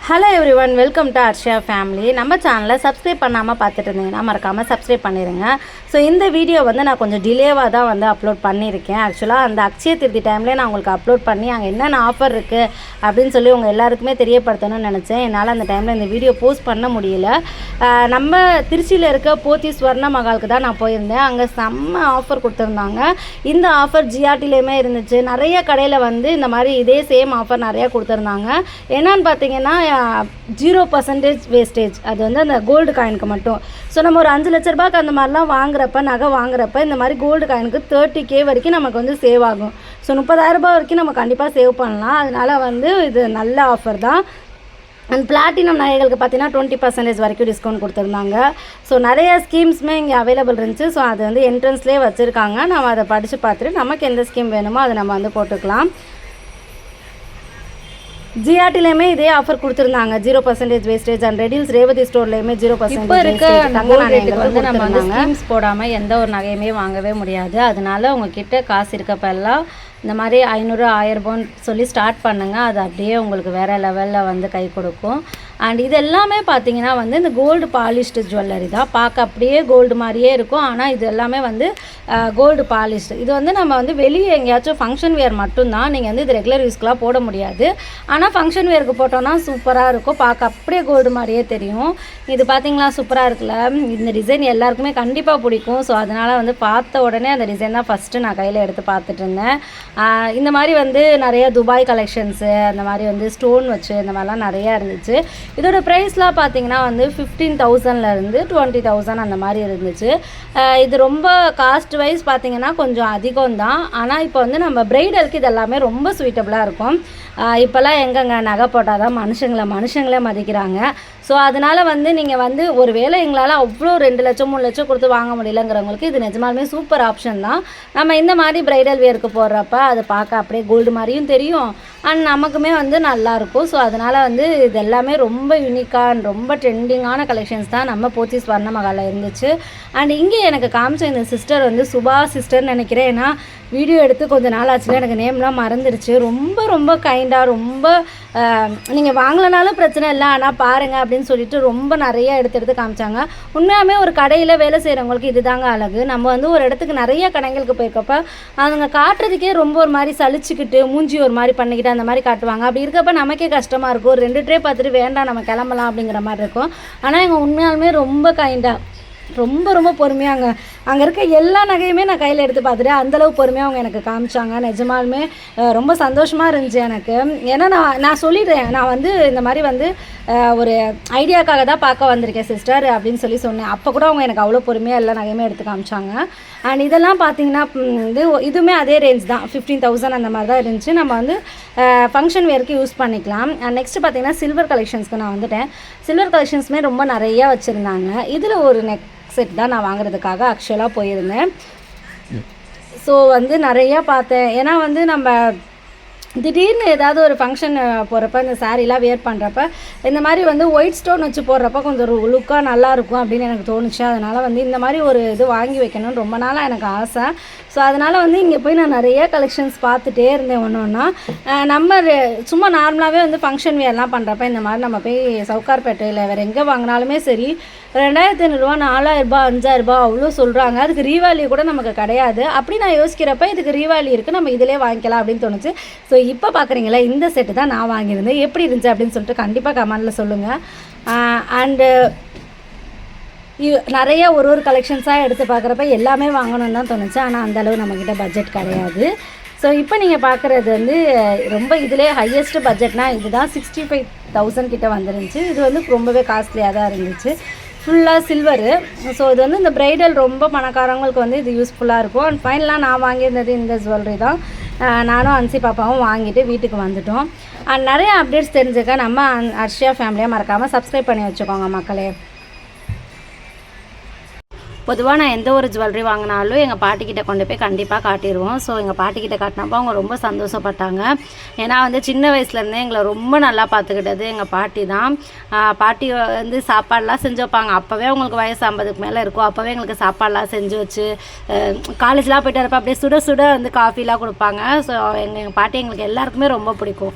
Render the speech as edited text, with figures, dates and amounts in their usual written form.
Hello everyone, welcome to Arshiya family. நம்ம சேனலை subscribe பண்ணாமல் பார்த்துட்டு இருந்தீங்கன்னா மறக்காமல் சப்ஸ்கிரைப் பண்ணிடுங்க. ஸோ இந்த வீடியோ நான் கொஞ்சம் டிலேவாக தான் அப்லோட் பண்ணியிருக்கேன். ஆக்சுவலாக அந்த அக்ஷய திருதி டைம்லேயே நான் உங்களுக்கு அப்லோட் பண்ணி அங்கே என்னென்ன ஆஃபர் இருக்குது அப்படின்னு சொல்லி உங்கள் எல்லாருக்குமே தெரியப்படுத்தணும்னு நினச்சேன். என்னால் அந்த டைமில் இந்த வீடியோ போஸ்ட் பண்ண முடியல. நம்ம திருச்சியில் இருக்க போத்தி ஸ்வர்ண மகாலுக்கு தான் நான் போயிருந்தேன். அங்கே செம்ம ஆஃபர் கொடுத்துருந்தாங்க. இந்த ஆஃபர் ஜிஆர்டிலேயுமே இருந்துச்சு. நிறைய கடையில் இந்த மாதிரி இதே சேம் ஆஃபர் நிறையா கொடுத்துருந்தாங்க. என்னன்னு பார்த்தீங்கன்னா 0% வேஸ்டேஜ். அது அந்த கோல்டு காயினுக்கு மட்டும். ஸோ நம்ம ஒரு 5 லட்ச ரூபாய்க்கு அந்த மாதிரிலாம் நகை வாங்குறப்ப இந்த மாதிரி கோல்டு காயினுக்கு 30K வரைக்கும் நமக்கு சேவ் ஆகும். ஸோ 30,000 ரூபாய் வரைக்கும் நம்ம கண்டிப்பாக சேவ் பண்ணலாம். அதனால் இது நல்ல ஆஃபர் தான். அண்ட் பிளாட்டினம் நகைகளுக்கு பார்த்தீங்கன்னா 20% வரைக்கும் டிஸ்கவுண்ட் கொடுத்துருந்தாங்க. ஸோ நிறைய ஸ்கீம்ஸுமே இங்கே அவைலபிள் இருந்துச்சு. ஸோ அது என்ட்ரன்ஸ்லேயே வச்சுருக்காங்க. நம்ம அதை படித்து பார்த்துட்டு நமக்கு எந்த ஸ்கீம் வேணுமோ அதை நம்ம போட்டுக்கலாம். ஜிஆர்டிலையுமே இதே ஆஃபர் கொடுத்துருந்தாங்க, 0% வேஸ்டேஜ். அண்ட் ரெடில்ஸ் ரேவதி ஸ்டோர்லேயுமே 0% வேஸ்டேஜ். தங்க நகைகளுக்கு நம்ம ஸ்கீம்ஸ் போடாமல் எந்த ஒரு நகையுமே வாங்கவே முடியாது. அதனால உங்ககிட்ட காசு இருக்கப்பெல்லாம் இந்த மாதிரி 500 1000 ரூபான்னு சொல்லி ஸ்டார்ட் பண்ணுங்கள். அது அப்படியே உங்களுக்கு வேறு லெவலில் கை கொடுக்கும். அண்ட் இது எல்லாமே பார்த்தீங்கன்னா இந்த கோல்டு பாலிஷ்டு ஜுவல்லரி தான். பார்க்க அப்படியே கோல்டு மாதிரியே இருக்கும். ஆனால் இது எல்லாமே கோல்டு பாலிஷ்டு. இது நம்ம வெளியே எங்கேயாச்சும் ஃபங்க்ஷன் வேர் மட்டும்தான். நீங்கள் இது ரெகுலர் யூஸ்க்கெலாம் போட முடியாது. ஆனால் ஃபங்க்ஷன் வேருக்கு போட்டோன்னா சூப்பராக இருக்கும். பார்க்க அப்படியே கோல்டு மாதிரியே தெரியும். இது பார்த்தீங்களா, சூப்பராக இருக்குல்ல. இந்த டிசைன் எல்லாருக்குமே கண்டிப்பாக பிடிக்கும். ஸோ அதனால் பார்த்த உடனே அந்த டிசைன் தான் ஃபஸ்ட்டு நான் கையில் எடுத்து பார்த்துட்டு இருந்தேன். இந்த மாதிரி நிறைய துபாய் கலெக்ஷன்ஸு, அந்த மாதிரி ஸ்டோன் வச்சு இந்த மாதிரிலாம் நிறையா இருந்துச்சு. இதோட ப்ரைஸ்லாம் பார்த்தீங்கன்னா 15,000லேருந்து 20,000 அந்த மாதிரி இருந்துச்சு. இது ரொம்ப காஸ்ட் வைஸ் பார்த்தீங்கன்னா கொஞ்சம் அதிகம் தான். ஆனால் இப்போ நம்ம பிரைடலுக்கு இது எல்லாமே ரொம்ப சூட்டபுளாக இருக்கும். இப்போல்லாம் எங்கங்க நகை போட்டால் தான் மனுஷங்களே மதிக்கிறாங்க. ஸோ அதனால் நீங்கள் ஒரு வேளை எங்களால் அவ்வளோ 2 லட்சம் 3 லட்சம் கொடுத்து வாங்க முடியலங்கிறவங்களுக்கு இது நிஜமாலுமே சூப்பர் ஆப்ஷன் தான். நம்ம இந்த மாதிரி பிரைடல் வேருக்கு போடுறப்ப அது பார்க்க அப்படியே கோல்டு மாதிரியும் தெரியும். அண்ட் நமக்குமே நல்லாயிருக்கும். ஸோ அதனால் இது எல்லாமே ரொம்ப யூனிக்காக ரொம்ப ட்ரெண்டிங்கான கலெக்ஷன்ஸ் தான் நம்ம போத்தி ஸ்வர்ண மகாலில் இருந்துச்சு. அண்ட் இங்கே எனக்கு காமிச்ச இந்த சிஸ்டர் சுபா சிஸ்டர்னு நினைக்கிறேன். ஏன்னா வீடியோ எடுத்து கொஞ்சம் நாள் ஆச்சுல, எனக்கு நேம்லாம் மறந்துடுச்சு. ரொம்ப கைண்டாக ரொம்ப நீங்கள் வாங்கலனாலும் பிரச்சனை இல்லை, ஆனால் பாருங்கள் அப்படின்னு சொல்லிட்டு ரொம்ப நிறைய எடுத்து காமிச்சாங்க. உண்மையாகவே ஒரு கடையில் வேலை செய்கிறவங்களுக்கு இது தாங்க அழகு. நம்ம ஒரு இடத்துக்கு நிறைய கடைகளுக்கு போயிருக்கப்ப அவங்க காட்டுறதுக்கே ரொம்ப ஒரு மாதிரி சலிச்சுக்கிட்டு மூஞ்சி ஒரு மாதிரி பண்ணிக்கிட்டு அந்த மாதிரி காட்டுவாங்க. அப்படி இருக்கப்ப நமக்கே கஷ்டமாக இருக்கும். ஒரு 2 ட்ரே பார்த்துட்டு வேண்டாம் நம்ம கிளம்பலாம் அப்படிங்கிற மாதிரி இருக்கும். ஆனால் இவங்க உண்மையாலுமே ரொம்ப கைண்டாக ரொம்ப பொறுமையாங்க. அங்கே இருக்க எல்லா நகையுமே நான் கையில் எடுத்து பார்த்துட்டு அந்தளவு பொறுமையாக அவங்க எனக்கு காமிச்சாங்க. நிஜமாலுமே ரொம்ப சந்தோஷமாக இருந்துச்சு எனக்கு. ஏன்னா நான் சொல்லிடுறேன், நான் இந்த மாதிரி ஒரு ஐடியாக்காக தான் பார்க்க வந்திருக்கேன் சிஸ்டர் அப்படின்னு சொன்னேன். அப்போ கூட அவங்க எனக்கு அவ்வளோ பொறுமையாக எல்லா நகையுமே எடுத்து காமிச்சாங்க. அண்ட் இதெல்லாம் பார்த்தீங்கன்னா இதுவுமே அதே ரேஞ்ச் தான், 15,000 அந்த மாதிரி தான் இருந்துச்சு. நம்ம ஃபங்க்ஷன் வேருக்கு யூஸ் பண்ணிக்கலாம். அண்ட் நெக்ஸ்ட்டு பார்த்தீங்கன்னா சில்வர் கலெக்ஷன்ஸ்க்கு நான் வந்துட்டேன். சில்வர் கலெக்ஷன்ஸுமே ரொம்ப நிறையா வச்சுருந்தாங்க. இதில் ஒரு நெக் செட் தான் நான் வாங்குறதுக்காக ஆக்சுவலாக போயிருந்தேன். ஸோ நிறையா பார்த்தேன். ஏன்னா நம்ம திடீர்னு ஏதாவது ஒரு ஃபங்க்ஷன் போகிறப்ப இந்த சாரீலாம் வேர் பண்ணுறப்ப இந்த மாதிரி ஒயிட் ஸ்டோன் வச்சு போடுறப்ப கொஞ்சம் லுக்காக நல்லாயிருக்கும் அப்படின்னு எனக்கு தோணுச்சு. அதனால் இந்த மாதிரி ஒரு இது வாங்கி வைக்கணும்னு ரொம்ப நாளாக எனக்கு ஆசை. ஸோ அதனால் இங்கே போய் நான் நிறைய கலெக்ஷன்ஸ் பார்த்துட்டே இருந்தேன். ஒன்றா நம்ம சும்மா நார்மலாகவே ஃபங்க்ஷன் வேர்லாம் பண்ணுறப்ப இந்த மாதிரி நம்ம போய் சவுகார்பேட்டையில் வேறு எங்கே வாங்கினாலுமே சரி 2,500 ரூபா 4,000 ரூபா 5,000 ரூபா அவ்வளோ சொல்கிறாங்க. அதுக்கு ரீவாலி கூட நமக்கு கிடையாது. அப்படி நான் யோசிக்கிறப்ப இதுக்கு ரீவாலி இருக்குது, நம்ம இதிலே வாங்கிக்கலாம் அப்படின்னு தோணுச்சு. ஸோ இப்போ பார்க்குறீங்களா, இந்த செட்டு தான் நான் வாங்கியிருந்தேன். எப்படி இருந்துச்சு அப்படின்னு சொல்லிட்டு கண்டிப்பாக கமெண்டில் சொல்லுங்கள். அண்டு நிறைய ஒரு கலெக்ஷன்ஸாக எடுத்து பார்க்குறப்ப எல்லாமே வாங்கணும்னு தான் தோணுச்சு. ஆனால் அந்தளவு நம்மக்கிட்ட பட்ஜெட் கிடையாது. ஸோ இப்போ நீங்கள் பார்க்குறது ரொம்ப இதிலே ஹையஸ்ட் பட்ஜெட்னால் இதுதான் 65,000 கிட்ட வந்துருந்துச்சு. இது ரொம்பவே காஸ்ட்லியாக தான் இருந்துச்சு. ஃபுல்லாக சில்வரு. ஸோ இது இந்த பிரைடல் ரொம்ப பணக்காரங்களுக்கு இது யூஸ்ஃபுல்லாக இருக்கும். அண்ட் ஃபைனலாக நான் வாங்கியிருந்தது இந்த ஜுவல்லரி தான். நானும் அன்சி பாப்பாவும் வாங்கிட்டு வீட்டுக்கு வந்துட்டோம். அண்ட் நிறைய அப்டேட்ஸ் தெரிஞ்சுக்க நம்ம அர்ஷியா ஃபேமிலியாக மறக்காமல் சப்ஸ்கிரைப் பண்ணி வச்சுக்கோங்க மக்களே. பொதுவாக நான் எந்த ஒரு ஜுவல்லரி வாங்கினாலும் எங்கள் பாட்டிக்கிட்ட கொண்டு போய் கண்டிப்பாக காட்டிடுவோம். ஸோ எங்கள் பாட்டிக்கிட்ட காட்டினப்போ அவங்க ரொம்ப சந்தோஷப்பட்டாங்க. ஏன்னா சின்ன வயசுலேருந்தே எங்களை ரொம்ப நல்லா பார்த்துக்கிட்டது எங்கள் பாட்டி தான். பாட்டி சாப்பாடெலாம் செஞ்சு வைப்பாங்க. அப்போவே அவங்களுக்கு வயசு 50க்கு மேலே இருக்கும். அப்போவே எங்களுக்கு சாப்பாடெலாம் செஞ்சு வச்சு காலேஜ்லாம் போய்ட்டு வரப்போ அப்படியே சுட சுட காஃபிலாம் கொடுப்பாங்க. ஸோ எங்கள் பாட்டி எங்களுக்கு எல்லாருக்குமே ரொம்ப பிடிக்கும்.